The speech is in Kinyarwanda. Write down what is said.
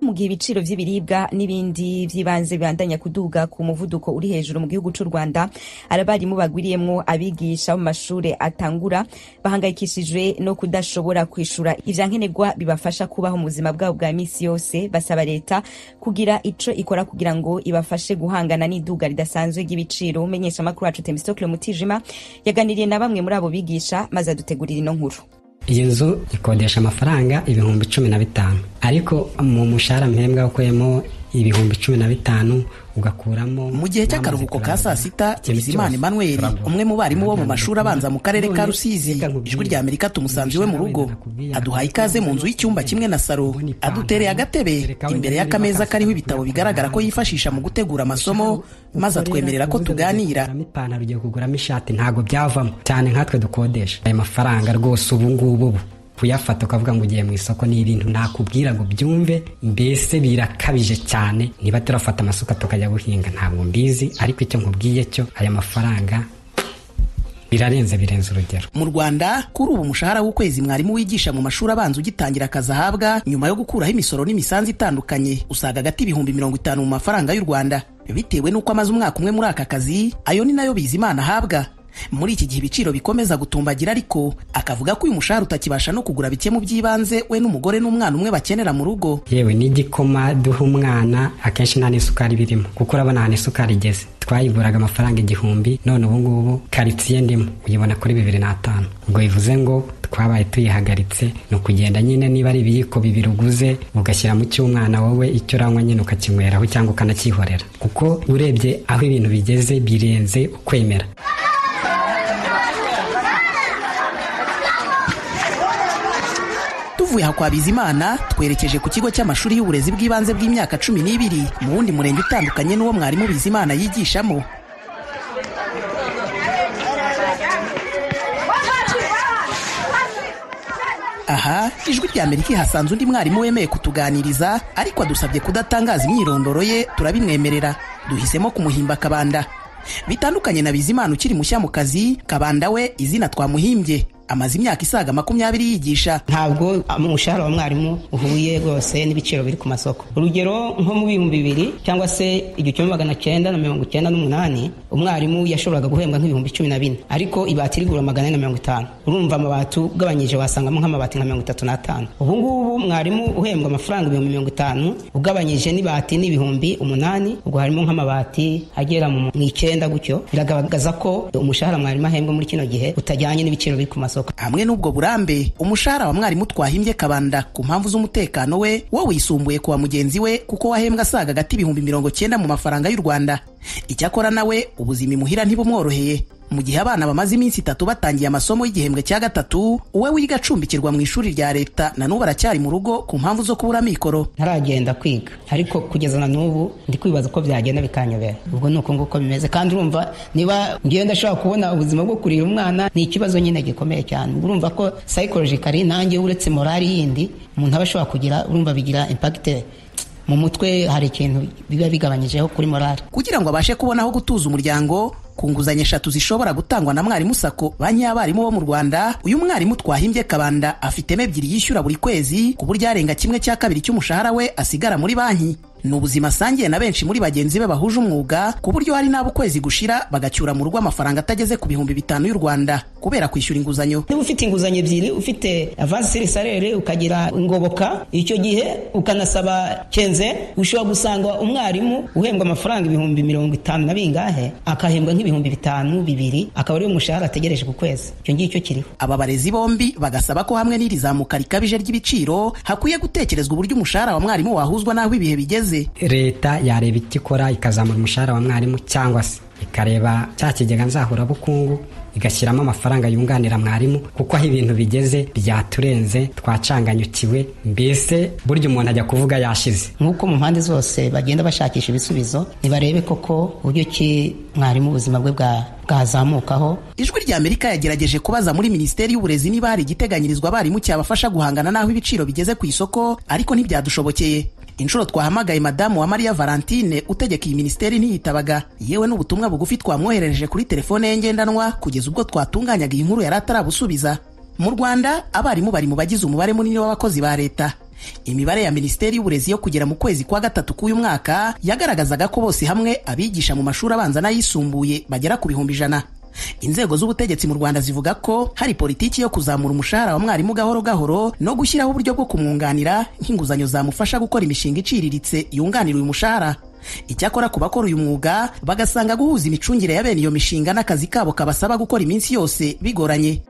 mu gihe ibiciro vy'ibiribwa n'ibindi vy'ibanze bibandanya kuduga ku muvuduko uri hejuru mu gihugu c'u Rwanda, abarimu bagwiriyemwo abigisha mu mashure atangura bahangayikishijwe no kudashobora kwishura ivyankenerwa bibafasha kubaho mu buzima bwabo bwa misi yose. Basaba leta kugira ico ikora kugira ngo ibafashe guhangana n'iduga ridasanzwe ry'ibiciro. Umenyesha makuru wacu Temistocle Mutijima yaganiriye na bamwe muri abo bigisha maze adutegurira ino nkuru. Iyi nzu ikodesha amafaranga 15,000, ariko mu mushahara mpembwa ukuyemo 15,000 ugakuramo. Mu gihe cy'akaruhuko ka saa sita, Bizimana Emmanuel, umwe mu barimu bo mu mashuri abanza mu karere ka Rusizi, Ijwi rya Amerika tumusanze iwe mu rugo, aduhaye ikaze mu nzu y'icyumba kimwe na saro, adutereye agatebe imbere y'akameza kariho ibitabo bigaragara ko yifashisha mu gutegura amasomo, maze atwemerera ko tuganira. Ipantaro ugiye kuguramo ishati ntago byavamo cyane nkatwe dukodesha. Ayo mafaranga rwose ubu ngubu kuyafata ukavuga ngo ugiye mu isoko ni ibintu nakubwira ngo byumve, mbese birakabije cyane. Niba turafata amasuka tukajya guhinga ntabwo mbizi, ariko icyo nkubwiye cyo aya mafaranga birenze urugero. Mu Rwanda kuri ubu umushahara w'ukwezi mwarimu wigisha mu mashuri abanza ugitangira akazi ahabwa nyuma yo gukuraho imisoro n'imisanzu itandukanye usaga agati 50,000 mu mafaranga y'u Rwanda. Bitewe n'uko amaze umwaka umwe muri aka kazi, ayo ni nayo Bizimana ahabwa. Muri iki gihe ibiciro bikomeza gutumbagira, ariko akavuga ko uyu mushahara utakibasha no kugura bike mu by'ibanze we n'umugore n'umwana umwe bakenera mu rugo. Yewe n'igikoma duha umwana akenshi nta n'isukari birimo, kuko urabona ahantu isukari igeze. Twayiguraga amafaranga 1,000, none ubu ngubu karitsiye ndimo uyibona kuri 2,500. Ubwo bivuze ngo twabaye tuyihagaritse, no kugenda nyine niba ari ibiyiko 2 uguze ugashyira mu cy'umwana, wowe icyo uranywa nyine ukakinyweraho cyangwa ukanakihorera, kuko urebye aho ibintu bigeze birenze ukwemera. Tuvuye kwa Bizimana twerekeje ku kigo cy'amashuri y'uburezi bw'ibanze bw'imyaka 12 mu wundi murenge utandukanye n'uwo mwarimu Bizimana yigishamo. Aha Ijwi rya Amerika hasanze undi mwarimu wemeye kutuganiriza, ariko adusabye kudatangaza imyirondoro ye, turabimwemerera. Duhisemo kumuhimba Kabanda. Bitandukanye na Bizimana ukiri mushya mu kazi, Kabanda we izina twamuhimbye. Amaze imyaka isaga 20 yigisha. Ntabwo umushahara wa mwarimu uhuye rwose n'ibiciro biri ku masoko. Urugero nko mu 2000 cyangwa se 1998 umwarimu yashoboraga guhembwa nk'ibihumbi 14, ariko ibati rigura 450. Urumva amabati ugabanyije wasangamo nk'amabati nka 35. Ubu ngubu mwarimu uhembwa amafaranga 50,000 ugabanyije n'ibati n'ibihumbi 8, ubwo harimo nk'amabati agera mu 9 gutyo. Biragaragaza ko umushahara mwarimu ahembwa muri kino gihe utajyanye n'ibiciro biri ku masoko. Hamwe n'ubwo burambe, umushahara wa mwarimu twahimbye Kabanda ku mpamvu z'umutekano we wo wisumbuye kuwa mugenzi we, kuko wahembwa asaga agati 90,000 mu mafaranga y'u Rwanda. Icyakora nawe ubuzima imuhira ntibumworoheye. Mu gihe abana bamaze iminsi 3 batangiye amasomo y'igihembwe cya gatatu, uwe wiga acumbikirwa mu ishuri rya leta na n'ubu aracyari mu rugo ku mpamvu zo kubura mikoro. Ntaragenda kwiga, ariko kugeza na n'ubu ndi kwibaza ko byagenda bikanyobera. Ubwo nuko nguko bimeze, kandi urumva niba ngiye ndashaka kubona ubuzima bwo kurira umwana ni ikibazo nyine gikomeye cyane. Urumva ko psychologically nanjye uretse morali yindi umuntu aba ashobora kugira, urumva bigira impact mu mutwe, hari ikintu biba bigabanyijeho kuri morali. Kugira ngo abashe kubona aho gutuza umuryango, ku nguzanyo 3 zishobora gutangwa na Mwarimu Sako, banki y'abarimu bo mu Rwanda, uyu mwarimu twahimbye Kabanda afitemo 2 yishyura buri kwezi, ku buryo arenga 1/2 cy'umushahara we asigara muri banki. Ni ubuzima asangiye na benshi muri bagenzi be bahuje umwuga, ku buryo hari n'abo kwezi gushira bagacyura mu rugo amafaranga atageze ku 5,000 y'u Rwanda kubera kwishyura inguzanyo. Niba ufite inguzanyo 2, ufite avance salaire ukagira ingoboka, icyo gihe ukanasaba kenze, ushobora gusanga umwarimu uhembwa amafaranga 50,000 na bingahe akahembwa nk'ibihumbi 5, 2, akaba ari umushahara ategereje ku kwezi. Icyo ngicyo kiriho. Aba barezi bombi bagasaba ko hamwe n'irizamuka rikabije ry'ibiciro hakwiye gutekerezwa uburyo umushahara wa mwarimu wahuzwa n'aho ibihe bigeze. Leta yareba icyo ikora ikazamura umushahara wa mwarimu, cyangwa se ikareba cya kigega nzahurabukungu igashyiramo amafaranga yunganira mwarimu, kuko aho ibintu bigeze byaturenze, twacanganyukiwe, mbese burya umuntu ajya kuvuga yashize. Nk'uko mu mpande zose bagenda bashakisha ibisubizo, nibarebe koko uburyo ki mwarimu ubuzima bwe bwazamukaho. Ijwi rya Amerika yagerageje kubaza muri Minisiteri y'Uburezi niba hari igiteganyirizwa abarimu cyabafasha guhangana n'aho ibiciro bigeze ku isoko, ariko ntibyadushobokeye. Inshuro twahamagaye Madamu wa Maria Valentine utegeka iyi minisiteri ntiyitabaga, yewe n'ubutumwa bugufi twamwoherereje kuri telefone ye ngendanwa kugeza ubwo twatunganyaga iyi nkuru yari atarabusubiza. Mu Rwanda abarimu bari mu bagize umubare munini w'abakozi ba leta. Imibare ya Minisiteri y'Uburezi yo kugera mu kwezi kwa gatatu k'uyu mwaka yagaragazaga ko bose hamwe abigisha mu mashuri abanza n'ayisumbuye bagera ku 100,000. Inzego z'ubutegetsi mu Rwanda zivuga ko hari politiki yo kuzamura umushahara wa mwarimu gahoro gahoro no gushyiraho uburyo bwo kumwunganira nk'inguzanyo zamufasha gukora imishinga iciriritse yunganira uyu mushahara. Icyakora ku bakora uyu mwuga bagasanga guhuza imicungire ya bene iyo mishinga n'akazi kabo kabasaba gukora iminsi yose bigoranye.